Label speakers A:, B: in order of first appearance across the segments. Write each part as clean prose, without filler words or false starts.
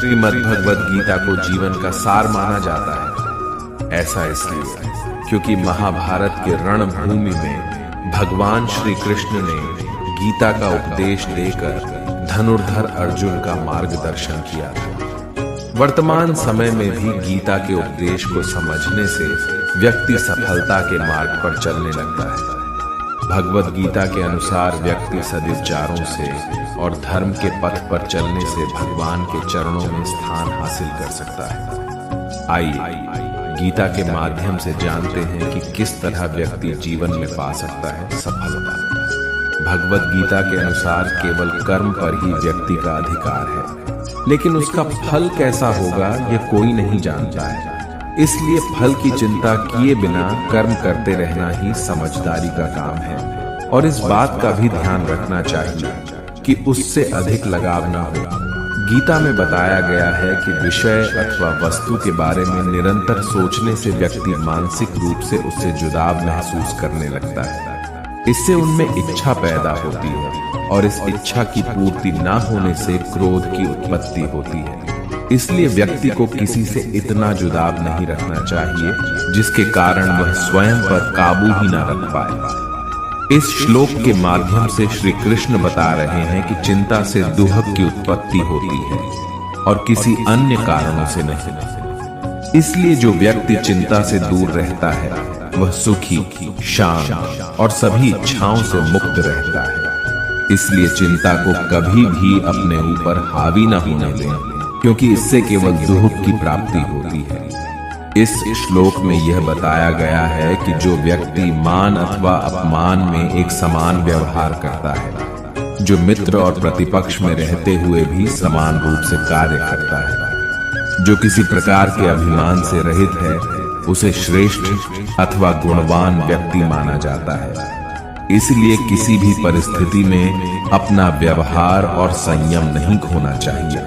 A: श्रीमद् भगवद गीता को जीवन का सार माना जाता है। ऐसा इसलिए क्योंकि महाभारत के रणभूमि में भगवान श्री कृष्ण ने गीता का उपदेश देकर धनुर्धर अर्जुन का मार्गदर्शन किया था। वर्तमान समय में भी गीता के उपदेश को समझने से व्यक्ति सफलता के मार्ग पर चलने लगता है। भगवद गीता के अनुसार व्यक्ति सद्विचारों से और धर्म के पथ पर चलने से भगवान के चरणों में स्थान हासिल कर सकता है। आइए गीता के माध्यम से जानते हैं कि किस तरह व्यक्ति जीवन में पा सकता है सफलता। भगवद गीता के अनुसार केवल कर्म पर ही व्यक्ति का अधिकार है, लेकिन उसका फल कैसा होगा यह कोई नहीं जानता है। इसलिए फल की चिंता किए बिना कर्म करते रहना ही समझदारी का काम है और इस बात का भी ध्यान रखना चाहिए कि उससे अधिक लगाव न हो। गीता में बताया गया है कि विषय अथवा वस्तु के बारे में निरंतर सोचने से व्यक्ति मानसिक रूप से उससे जुदाव महसूस करने लगता है। इससे उनमें इच्छा पैदा होती है और इस इच्छा की पूर्ति न होने से क्रोध की उत्पत्ति होती है। इसलिए व्यक्ति को किसी से इतना जुदाव नहीं रखना चाहिए जिसके कारण वह स्वयं पर काबू ही न रख पाए। इस श्लोक के माध्यम से श्री कृष्ण बता रहे हैं कि चिंता से दुहक की उत्पत्ति होती है और किसी अन्य कारणों से नहीं। इसलिए जो व्यक्ति चिंता से दूर रहता है वह सुखी, शांत और सभी इच्छाओं से मुक्त रहता है। इसलिए चिंता को कभी भी अपने ऊपर हावी न होने दें, क्योंकि इससे केवल दुख की प्राप्ति होती है। इस श्लोक में यह बताया गया है कि जो व्यक्ति मान अथवा अपमान में एक समान व्यवहार करता है, जो मित्र और प्रतिपक्ष में रहते हुए भी समान रूप से कार्य करता है, जो किसी प्रकार के अभिमान से रहित है, उसे श्रेष्ठ अथवा गुणवान व्यक्ति माना जाता है। इसलिए किसी भी परिस्थिति में अपना व्यवहार और संयम नहीं खोना चाहिए।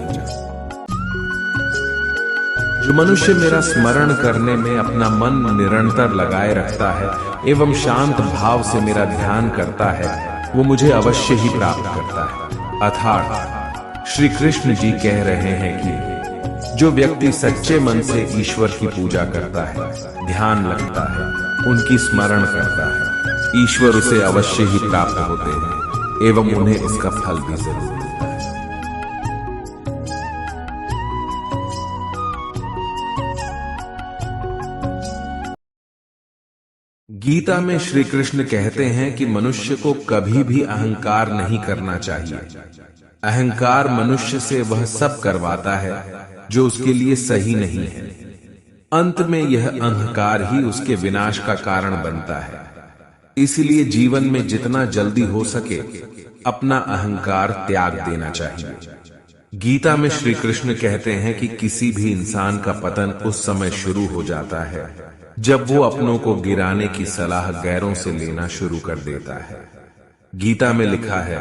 A: जो मनुष्य मेरा स्मरण करने में अपना मन निरंतर लगाए रखता है एवं शांत भाव से मेरा ध्यान करता है, वो मुझे अवश्य ही प्राप्त करता है। अर्थात श्री कृष्ण जी कह रहे हैं कि जो व्यक्ति सच्चे मन से ईश्वर की पूजा करता है, ध्यान लगता है, उनकी स्मरण करता है, ईश्वर उसे अवश्य ही प्राप्त होते हैं एवं उन्हें इसका फल भी जरूर मिलता है। गीता में श्री कृष्ण कहते हैं कि मनुष्य को कभी भी अहंकार नहीं करना चाहिए। अहंकार मनुष्य से वह सब करवाता है जो उसके लिए सही नहीं है। अंत में यह अहंकार ही उसके विनाश का कारण बनता है। इसलिए जीवन में जितना जल्दी हो सके अपना अहंकार त्याग देना चाहिए। गीता में श्री कृष्ण कहते हैं कि किसी भी इंसान का पतन उस समय शुरू हो जाता है जब वो अपनों को गिराने की सलाह गैरों से लेना शुरू कर देता है। गीता में लिखा है,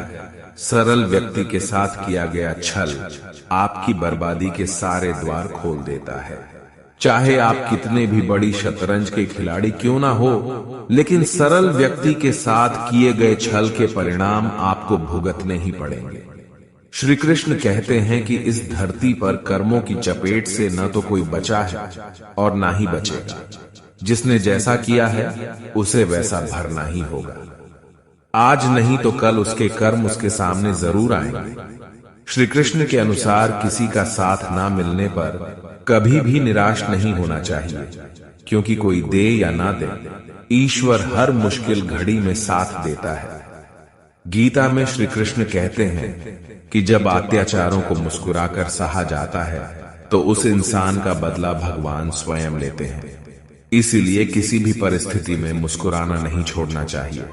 A: सरल व्यक्ति के साथ किया गया छल आपकी बर्बादी के सारे द्वार खोल देता है। चाहे आप कितने भी बड़ी शतरंज के खिलाड़ी क्यों ना हो, लेकिन सरल व्यक्ति के साथ किए गए छल के परिणाम आपको भुगतने ही पड़ेंगे। श्री कृष्ण कहते हैं कि इस धरती पर कर्मों की चपेट से न तो कोई बचा है और ना ही बचेगा। जिसने जैसा किया है उसे वैसा भरना ही होगा। आज नहीं तो कल उसके कर्म उसके सामने जरूर आएंगे। श्री कृष्ण के अनुसार किसी का साथ ना मिलने पर कभी भी निराश नहीं होना चाहिए, क्योंकि कोई दे या ना दे, ईश्वर हर मुश्किल घड़ी में साथ देता है। गीता में श्री कृष्ण कहते हैं कि जब अत्याचारों को मुस्कुराकर सहा जाता है तो उस इंसान का बदला भगवान स्वयं लेते हैं। इसीलिए किसी भी परिस्थिति में मुस्कुराना नहीं छोड़ना चाहिए।